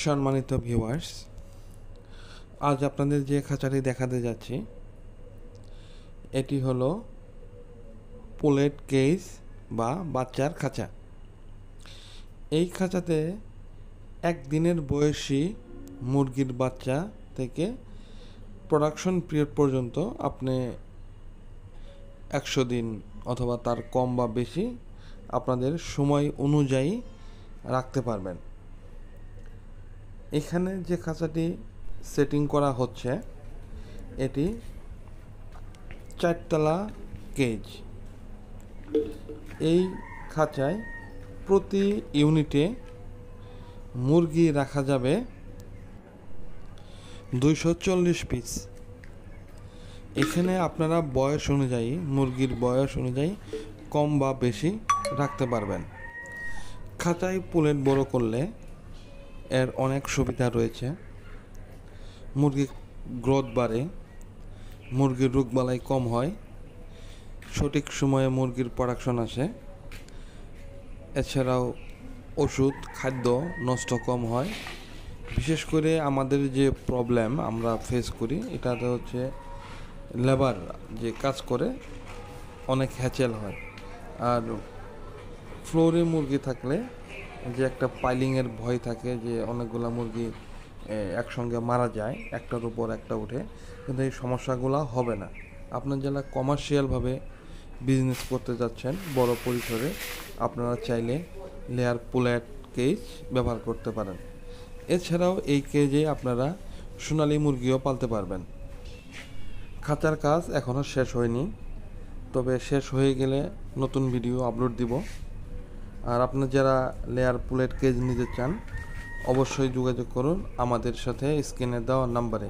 সম্মানিত ভিউয়ার্স, আজ আপনাদের যে খাঁচাটি দেখাতে যাচ্ছি এটি হলো পুলেট কেজ বা বাচ্চার খাঁচা। এই খাঁচাতে একদিনের বয়সী মুরগির বাচ্চা থেকে প্রোডাকশন পিরিয়ড পর্যন্ত আপনি 100 দিন অথবা তার কম বা বেশি আপনাদের সময় অনুযায়ী রাখতে পারবেন। এখানে যে খাঁচাটি সেটিং করা হচ্ছে এটি 4 তলা কেজ। এই খাঁচায় প্রতি ইউনিটে মুরগি রাখা যাবে 240 পিস। এখানে আপনারা বয়স অনুযায়ী, মুরগির বয়স অনুযায়ী কম বা বেশি রাখতে পারবেন। খাঁচায় পুলেট বড় করলে এর অনেক সুবিধা রয়েছে। মুরগির গ্রোথ বাড়ে, মুরগির রোগবালাই কম হয়, সঠিক সময়ে মুরগির প্রোডাকশন আসে। এছাড়াও ওষুধ খাদ্য নষ্ট কম হয়। বিশেষ করে আমাদের যে প্রবলেম আমরা ফেস করি এটাতে হচ্ছে লেবার যে কাজ করে অনেক হ্যাচেল হয়। আর ফ্লোরে মুরগি থাকলে যে একটা পাইলিংয়ের ভয় থাকে, যে অনেকগুলো মুরগি একসঙ্গে মারা যায়, একটার উপর একটা উঠে। কিন্তু এই সমস্যাগুলো হবে না। আপনার যারা কমার্শিয়ালভাবে বিজনেস করতে যাচ্ছেন বড় পরিসরে, আপনারা চাইলে লেয়ার পুলেট কেজ ব্যবহার করতে পারেন। এছাড়াও এই কেজে আপনারা সোনালী মুরগিও পালতে পারবেন। খাঁচার কাজ এখনও শেষ হয়নি, তবে শেষ হয়ে গেলে নতুন ভিডিও আপলোড দিব। আর আপনার যারা লেয়ার পুলেট কেজ নিতে চান অবশ্যই যোগাযোগ করুন আমাদের সাথে স্ক্রিনে দেওয়া নাম্বারে।